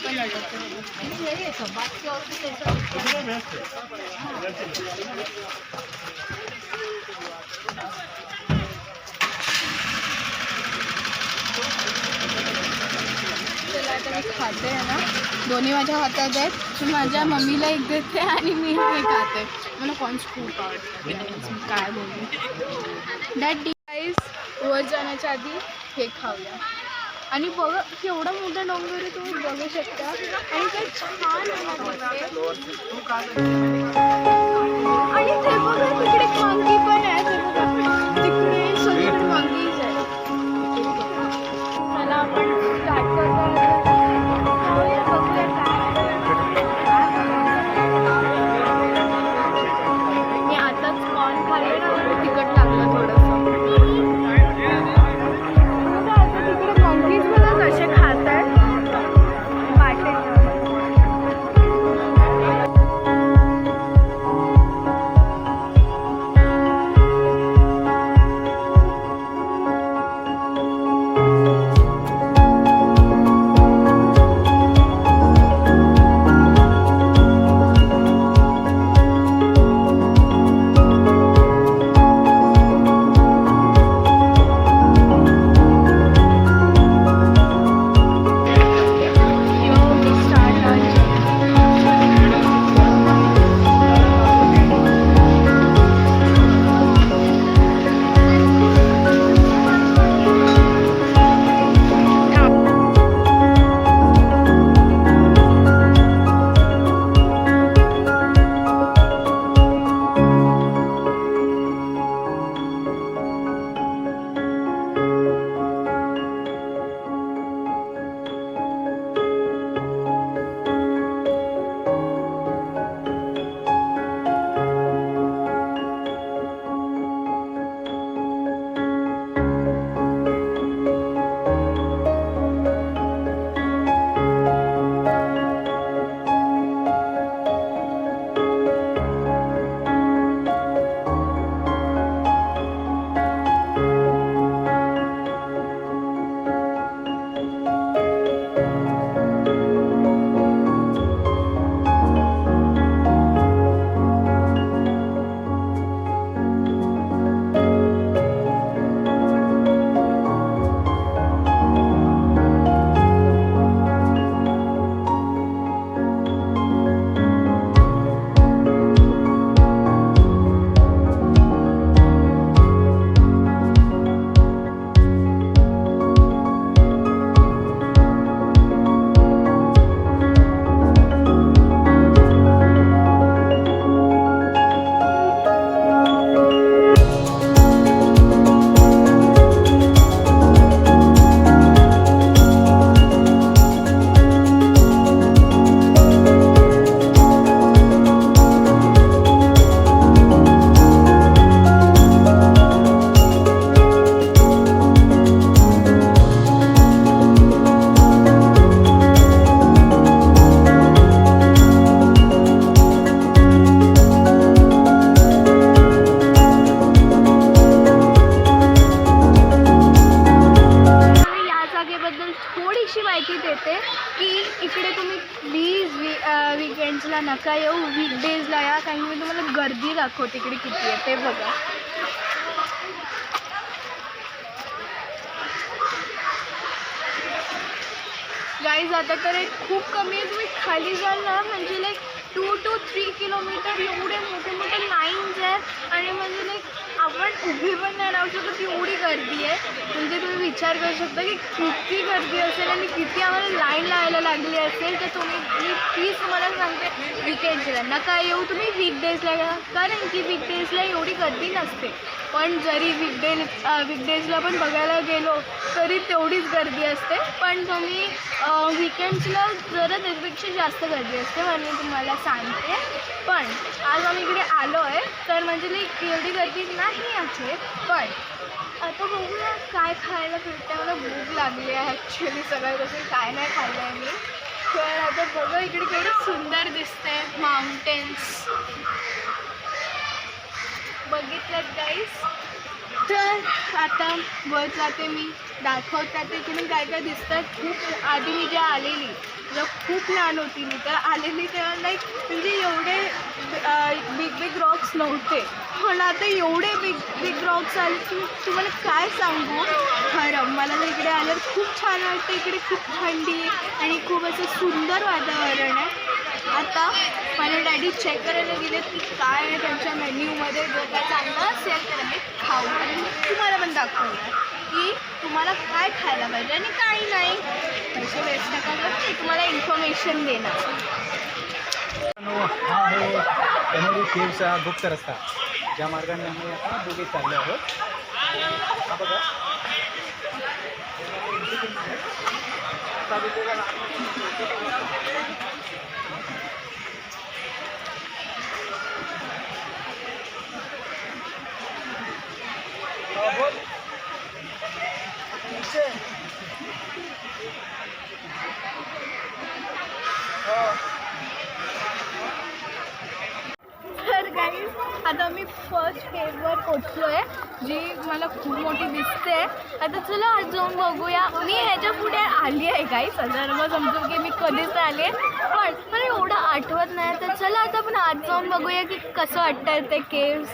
पण लागत. चला आता मी खाते आहे ना, दोन्ही माझ्या हातात आहेत. पण माझ्या मम्मीला एक देते आणि मी हे खाते. मला कॉर्न्स खूप आवडतं. काय बोलू डॅडी. गाईस वर जाण्याच्या आधी हे खाऊया. आणि बघा केवढा मोठा डोंगर आहे, तुम्ही बघू शकता. आणि काय छान आहे आणि ते बघा तिकडे मंकी पण आहे. ते बघा तिकडे सगळीकडे मंकीज आहे. मला आपण स्टार्ट करतो. मी आताच कॉर्न खाल्ले ना, तिखट लागलं थोडंसं. तिकडे मंकीज मला कसे खात आहेत वाटेत. वीकेंड्सला नका येऊ, वीकडेजला या. कारण मी तुम्हाला गर्दी दाखवते इकडे किती आहे ते बघा. गाईज आता तर एक खूप कमी आहे. तुम्ही खाली जाल ना म्हणजे लाईक 2 to 3 किलोमीटर एवढे मोठे मोठे लाईन्स आहेत. आणि म्हणजे लाईक आपण उभी पण नाही राहू शकत, एवढी गर्दी आहे. म्हणजे तुम्ही विचार करू शकता की किती गर्दी असेल आणि किती आम्हाला लाईन लावायला लागली असेल. तर मी प्लीज तुम्हाला सांगते वीकेंड्सला नका येऊ, तुम्ही वीकडेजला या. कारण की वीकडेजला एवढी गर्दी नसते. पण जरी वीकडेजला पण बघायला गेलो तरी तेवढीच गर्दी असते. पण तुम्ही वीकेंड्सला जरा त्याच्यापेक्षा जास्त गर्दी असते म्हणून मी तुम्हाला सांगते. पण आज आम्ही इकडे आलो आहे तर म्हणजे लाईक एवढी गर्दी नाही आहे. पण आता बघूया काय खायला भेटतं. मला भूक लागली आहे ॲक्च्युली, सगळ्यापासून काय नाही खाल्लं आहे मी. पण आता बघा इकडे केवढं सुंदर दिसतंय माउंटेन्स. बघितलं गाईस तर आता वर जाते मी, दाखवतात इकडून काय काय दिसतं. खूप आधी मी जेव्हा आलेली, जेव्हा खूप लहान होती मी, तर आलेली तेव्हा लाईक म्हणजे एवढे बिग बिग रॉक्स नव्हते, पण आता एवढे बिग बिग रॉक्स आले की तुम्हाला काय सांगू. खरं मला तर इकडे आल्यावर खूप छान वाटतं. इकडे खूप थंडी आहे आणि खूप असं सुंदर वातावरण आहे. आता माझे डॅडी चेक करायला गेलेत की काय आहे त्यांच्या मेन्यूमध्ये. जर काय चांगलं असेल तर आम्ही खाऊ आणि मी तुम्हाला पण दाखवणार की तुम्हाला काय खायला पाहिजे आणि काही नाही. पैसे वेस्ट नका करू, मी तुम्हाला इन्फॉर्मेशन देणार. हा आहे कन्हेरी केव्हचा गुप्त रस्ता, ज्या मार्गाने आम्ही आता दोघे चाललो आहोत. हा बघा, तर गाईज आता मी फर्स्ट केववर पोचलो आहे, जी मला खूप मोठी दिसते. आता चला आज जाऊन बघूया. मी ह्याच्या पुढे आली आहे गाईज, जर मग समजून की मी कधीच आले, पण मला एवढं आठवत नाही. तर चला आता आपण आज जाऊन बघूया की कसं वाटतं ते केव्स.